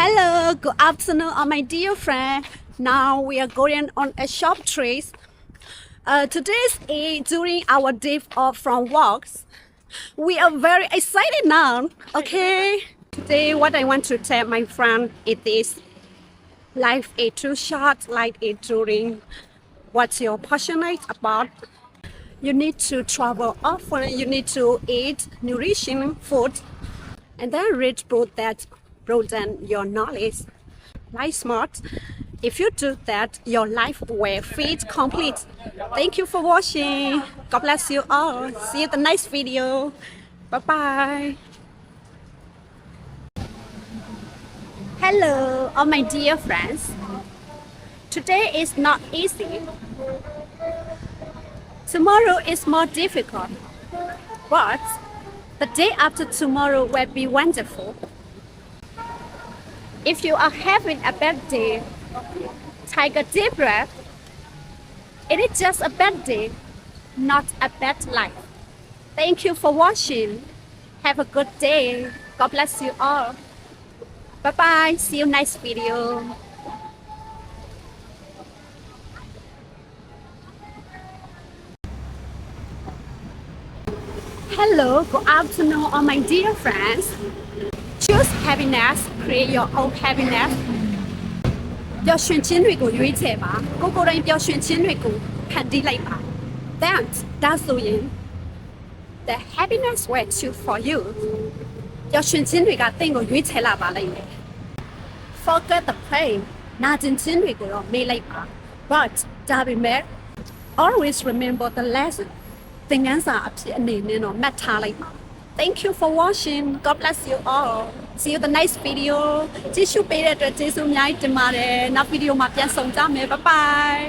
Hello, good afternoon, my dear friend. Now we are going on a shop trip. Today's during our day off from works. We are very excited now. Okay. Today, what I want to tell my friend is this: life is too short, like it during what you're passionate about. You need to travel often. You need to eat nourishing food, and then read books that broaden your knowledge. Life smart. If you do that, your life will feel complete. Thank you for watching. God bless you all. See you in the next video. Bye bye. Hello, all my dear friends. Today is not easy. Tomorrow is more difficult. But the day after tomorrow will be wonderful. If you are having a bad day, take a deep breath. It is just a bad day, not a bad life. Thank you for watching. Have a good day. God bless you all. Bye bye. See you next video. Hello, good afternoon, all my dear friends. Choose happiness, create your own happiness. ပျော်ရွှင်ခြင်းတွေကိုရွေးချယ်ပါကိုယ်တိုင်ပျော်ရွှင်ခြင်းတွေကိုဖန်တီးလိုက်ပါ Then ဒါဆိုရင် the happiness will choose for you ပျော်ရွှင်ခြင်းတွေကသင်ကိုရွေးချယ်လာပါလိမ့်မယ် Forget the pain နာကျင်ခြင်းတွေကိုတော့မေ့လိုက်ပါ But ဒါပေမဲ့ always remember the lesson သင်ခန်းစာအဖြစ်အနေနဲ့တော့မှတ်ထားလိုက်ပါ Thank you for watching. God bless you all. See you in the next video. ကြည့်ရှုပေးတဲ့အတွက်ကျေးဇူးအများကြီးတင်ပါတယ်နောက်ဗီဒီယိုမှာပြန်ဆုံကြမယ် Bye bye